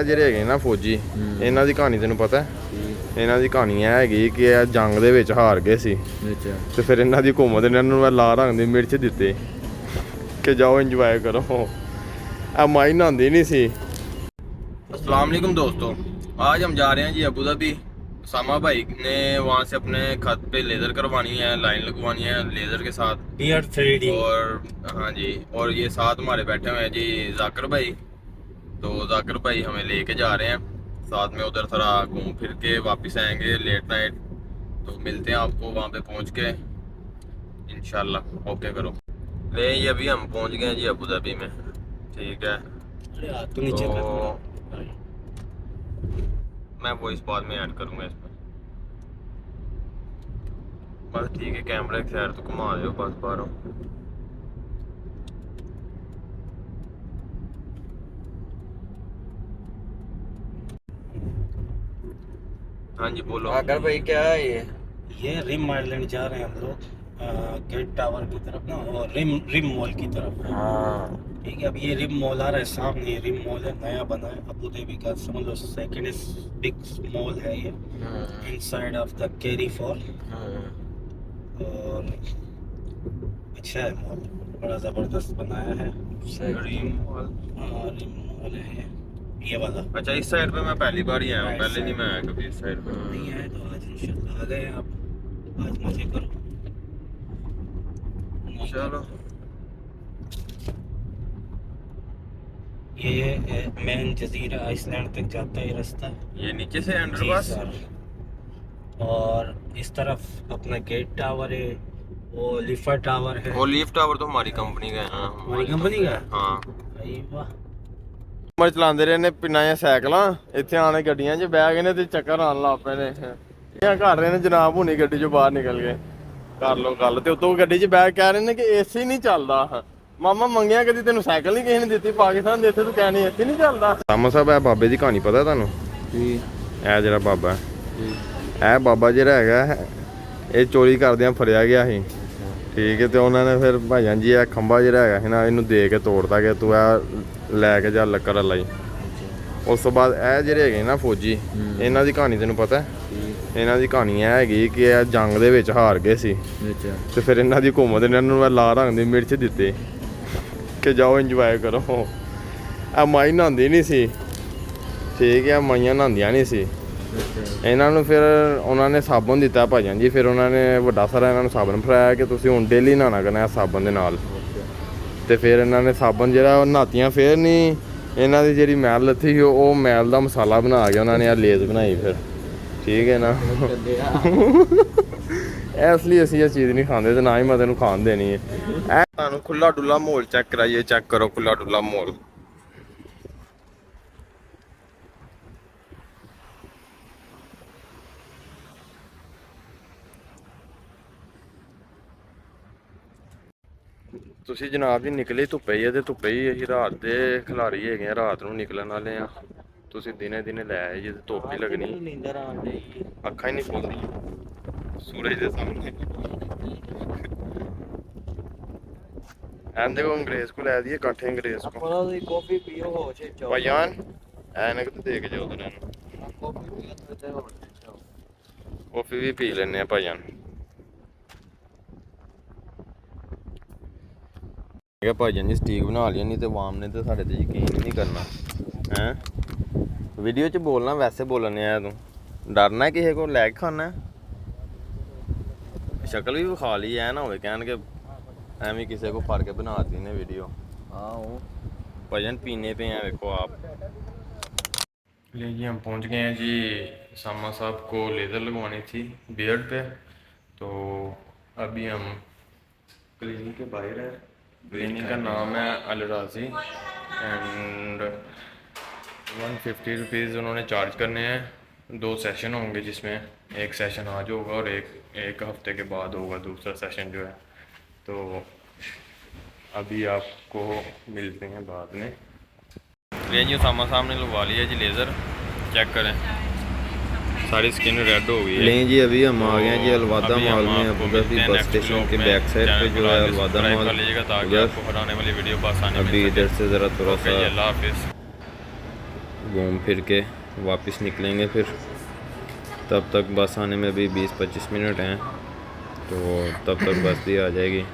ਇਹ ਜਿਹੜੇ ਹੈਗੇ ਨਾ ਫੌਜੀ, ਇਹਨਾਂ ਦੀ ਕਹਾਣੀ ਤੈਨੂੰ ਪਤਾ? ਇਹਨਾਂ ਦੀ ਕਹਾਣੀ ਇਹ ਹੈਗੀ ਕਿ ਇਹ ਜੰਗ ਦੇ ਵਿੱਚ ਹਾਰ ਗਏ ਸੀ ਤੇ ਫਿਰ ਇਹਨਾਂ ਦੀ ਹਕੂਮਤ ਨੇ ਇਹਨਾਂ ਨੂੰ ਲਾਲ ਰੰਗ ਦੀ ਮਿਰਚ ਦਿੱਤੇ कि जाओ एंजॉय करो। अब माई नहाती नहीं सी। अस्सलाम वालेकुम दोस्तों, आज हम जा रहे हैं जी अबू धाबी। सामा भाई ने वहाँ से अपने खत पे लेज़र करवानी है, लाइन लगवानी है लेज़र के साथ, बियर्ड 3D। और हाँ जी, और ये साथ हमारे बैठे हुए हैं जी जाकिर भाई। तो जाकिर भाई हमें लेके जा रहे हैं साथ में, उधर थोड़ा घूम फिर के वापस आएंगे लेट नाइट। तो मिलते हैं आपको वहाँ पे पहुँच के इंशाल्लाह। ओके करो। ले ये अभी हम पहुंच गए हैं जी अबू धाबी में, ठीक है। तो नीचे मैं वॉइस बाद में ऐड करूंगा इसमें। बस ठीक है, कैमरा की साइड तो घुमा दो बस बाहरों। हाँ जी बोलो। अगर भाई क्या है ये रिम आइलैंड जा रहे हैं हम लोग, गेट टावर की तरफ ना, और रिम मॉल की तरफ। हाँ ठीक है, अब ये रिम मॉल आ रहा है सामने। रिम मॉल है, नया बना है अबू धाबी का, समझ लो सेकंड बिग मॉल है ये, inside of the carry fall. और अच्छा है मॉल, बड़ा ज़बरदस्त बनाया है। रिम मॉल है ये वाला। अच्छा, इस साइड पे मैं पहली बार ही आया हूँ, पहले नहीं मैं आया कभी इस साइड पे। नहीं आए तो आज इंशाल्लाह आ गए आप, आज मजे करो। चलो, ये मेन जजीरा आइसलैंड तक जाता है ये रास्ता। ये नीचे से अंडर जी पास। सर। और इस तरफ अपना गेट टावर है, वो लिफा टावर है। वो लीफ टावर तो हमारी कंपनी का है ना। हमारी कंपनी का है? हाँ। अरे वाह। ਉਮਰ ਚਲਾਉਂਦੇ ਰਹੇ ਨੇ ਪਿੰਡਾਂ 'ਚ ਸਾਈਕਲਾਂ, ਇੱਥੇ ਆਣੇ ਗੱਡੀਆਂ 'ਚ ਬਹਿ ਗਏ ਨੇ ਤੇ ਚੱਕਰ ਆਉਣ ਲੱਗ ਪਏ ਨੇ। ਇਹ ਘਰ ਰਹੇ ਨੇ ਜਨਾਬ ਹੁਣੀ ਗੱਡੀ 'ਚੋਂ ਬਾਹਰ ਨਿਕਲ ਗਏ। ਕਰ ਲੋ ਗੱਲ। ਤੇ ਉਤੋਂ ਗੱਡੀ 'ਚ ਬਹਿ ਕਹਿ ਰਹੇ ਨੇ ਕਿ ਏਸੀ ਨਹੀਂ ਚੱਲਦਾ। ਮਾਮਾ ਮੰਗਿਆ ਕਦੀ ਤੈਨੂੰ ਸਾਈਕਲ ਨਹੀਂ ਕਿਸੇ ਨੇ ਦਿੱਤੀ ਪਾਕਿਸਤਾਨ ਦੇ, ਇੱਥੇ ਤੂੰ ਕਹਿਣੀ ਏਸੀ ਨਹੀਂ ਚੱਲਦਾ। ਸਾਮਾ ਸਾਹਿਬ, ਇਹ ਬਾਬੇ ਦੀ ਕਹਾਣੀ ਪਤਾ ਤੁਹਾਨੂੰ? जी ਇਹ ਜਿਹੜਾ ਬਾਬਾ, ਇਹ ਬਾਬਾ ਜਿਹੜਾ ਹੈਗਾ ਇਹ ਚੋਰੀ ਕਰਦਿਆਂ ਫੜਿਆ ਗਿਆ ਸੀ, ਠੀਕ ਹੈ। ਤੇ ਉਹਨਾਂ ਨੇ ਫਿਰ ਭਾਈਆਂ ਜੀ ਇਹ ਖੰਭਾ ਜਿਹੜਾ ਹੈਗਾ ਸੀ ਨਾ, ਇਹਨੂੰ ਦੇ ਕੇ ਤੋੜਦਾ ਕਿ ਤੂੰ ਇਹ ਲੈ ਕੇ ਜਾ ਲੱਕੜ ਲਈ। ਉਸ ਤੋਂ ਬਾਅਦ ਇਹ ਜਿਹੜੇ ਹੈਗੇ ਨਾ ਫੌਜੀ, ਇਹਨਾਂ ਦੀ ਕਹਾਣੀ ਤੈਨੂੰ ਪਤਾ? ਇਹਨਾਂ ਦੀ ਕਹਾਣੀ ਇਹ ਹੈਗੀ ਕਿ ਇਹ ਜੰਗ ਦੇ ਵਿੱਚ ਹਾਰ ਗਏ ਸੀ ਤੇ ਫਿਰ ਇਹਨਾਂ ਦੀ ਹਕੂਮਤ ਨੇ ਇਹਨਾਂ ਨੂੰ ਲਾਲ ਰੰਗ ਦੀ ਮਿਰਚ ਦਿੱਤੇ ਕਿ ਜਾਓ ਇੰਜੋਏ ਕਰੋ। ਇਹ ਮਾਈ ਨਹਾਉਂਦੀ ਨਹੀਂ ਸੀ, ਠੀਕ ਹੈ, ਮਾਈਆਂ ਨਹਾਉਂਦੀਆਂ ਨਹੀਂ ਸੀ। ਇਹਨਾਂ ਨੂੰ ਫਿਰ ਉਹਨਾਂ ਨੇ ਸਾਬਣ ਦਿੱਤਾ ਭਾਈਆਂ ਜੀ। ਫਿਰ ਉਹਨਾਂ ਨੇ ਵੱਡਾ ਸਾਰਾ ਇਹਨਾਂ ਨੂੰ ਸਾਬਣ ਫੜਾਇਆ ਕਿ ਤੁਸੀਂ ਹੁਣ ਡੇਲੀ ਨਹਾਉਣਾ ਕਰਨਾ ਸਾਬਣ ਦੇ ਨਾਲ। ਤੇ ਫਿਰ ਇਹਨਾਂ ਨੇ ਸਾਬਣ ਜਿਹੜਾ ਉਹ ਨਹਾਤੀਆਂ, ਫਿਰ ਨਹੀਂ ਇਹਨਾਂ ਦੀ ਜਿਹੜੀ ਮੈਲ ਲੱਥੀ ਸੀ ਉਹ ਮੈਲ ਦਾ ਮਸਾਲਾ ਬਣਾ ਕੇ ਉਹਨਾਂ ਨੇ ਆ ਲੇਜ਼ ਬਣਾਈ ਫਿਰ, ਠੀਕ ਹੈ ਨਾ। ਇਸ ਲਈ ਅਸੀਂ ਇਹ ਚੀਜ਼ ਨਹੀਂ ਖਾਂਦੇ ਤੇ ਨਾ ਹੀ ਮੈਂ ਤੈਨੂੰ ਖਾਣ ਦੇਣੀ ਹੈ। ਇਹ ਤੁਹਾਨੂੰ ਖੁੱਲਾ ਡੁੱਲਾ ਮਾਹੌਲ ਚੈੱਕ ਕਰਾਈਏ, ਚੈੱਕ ਕਰੋ ਖੁੱਲਾ ਡੁੱਲਾ ਮਾਹੌਲ। ਤੁਸੀਂ ਜਨਾਬ ਜੀ ਨਿਕਲੇ ਧੁੱਪੇ ਹੀ ਆ, ਤੇ ਧੁੱਪੇ ਹੀ ਅਸੀਂ ਰਾਤ ਦੇ ਖਿਲਾਰੀ ਹੈਗੇ ਆ, ਰਾਤ ਨੂੰ ਨਿਕਲਣ ਵਾਲੇ ਆ। ਤੁਸੀਂ ਦਿਨੇ ਦਿਨੇ ਲੈ ਆਏ ਜੇ, ਧੁੱਪ ਹੀ ਲੱਗਣੀ, नींदर आने ਅੱਖਾਂ ਹੀ ਨਹੀਂ ਖੁੱਲਦੀਆਂ ਸੂਰਜ ਦੇ ਸਾਹਮਣੇ। ਐਂਦੇ ਕੋ ਅੰਗਰੇਜ਼ ਕੋ ਲੈ ਦਈਏ, ਇਕੱਠੇ ਅੰਗਰੇਜ਼ ਕੋ। अपना तो कॉफी पियो हो छे चाहो ਭਾਈਆਨ ਐਨਕ ਤੇ ਦੇ ਕੇ ਜਾਓ ਉਹਨਾਂ ਨੂੰ, कॉफी पियो तो चाहे हो चाहो। ਕੌਫੀ ਵੀ ਪੀ ਲੈਣੇ ਆ ਭਾਈਆਨ। ਠੀਕ ਭਾਈਜਾਨ ਜੀ, ਸਟੀਕ ਬਣਾ ਲਈ, ਨਹੀਂ ਤੇ ਵਾਮ ਨੇ ਤੇ ਸਾਡੇ ਤੇ ਯਕੀਨ ਨਹੀਂ ਕਰਨਾ ਹੈ। ਵੀਡੀਓ 'ਚ ਬੋਲਣਾ ਵੈਸੇ ਬੋਲਣੇ ਆ, ਤੂੰ ਡਰਨਾ ਕਿਸੇ ਕੋਲ ਲੈ ਕੇ ਖਾਣਾ। ਸ਼ਕਲ ਵੀ ਵਿਖਾ ਲਈ, ਐ ਨਾ ਹੋਵੇ ਕਹਿਣ ਕਿ ਐਵੇਂ ਕਿਸੇ को ਫੜ ਕੇ ਬਣਾਤੀ ਨੇ वीडियो। हाँ भाईजान पीने पे हैं, देखो आप। ले जी हम पहुंच गए हैं जी। सामा साहब को लेज़र लगवानी थी बियर्ड पे, तो अभी हम क्लिनिक के बाहर हैं। क्लिनिक का नाम है अल राज़ी एंड 150 रुपीज़ उन्होंने चार्ज करने हैं। 2 सेशन होंगे जिसमें एक सेशन आज होगा और एक हफ्ते के बाद होगा दूसरा सेशन जो है। तो अभी आपको मिलते हैं बाद में। ले जी सामा साहब ने लगवा लिया जी लेज़र, चेक करें सारी स्किन रेड हो गई है। नहीं जी, अभी हम आ गए जी अलवादा मॉल में, अबू धाबी बस स्टेशन के बैक साइड पे जो है अलवादा मॉल। ताकि आपको हटाने वाली वीडियो बस आने अभी इधर से ज़रा थोड़ा सा अल्लाह हाफिज़। घूम फिर के वापस निकलेंगे फिर। तब तक बस आने में भी 20-25 मिनट हैं, तो तब तक बस भी आ जाएगी।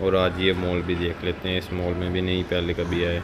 और आज ये मॉल भी देख लेते हैं, इस मॉल में भी नहीं पहले कभी आए।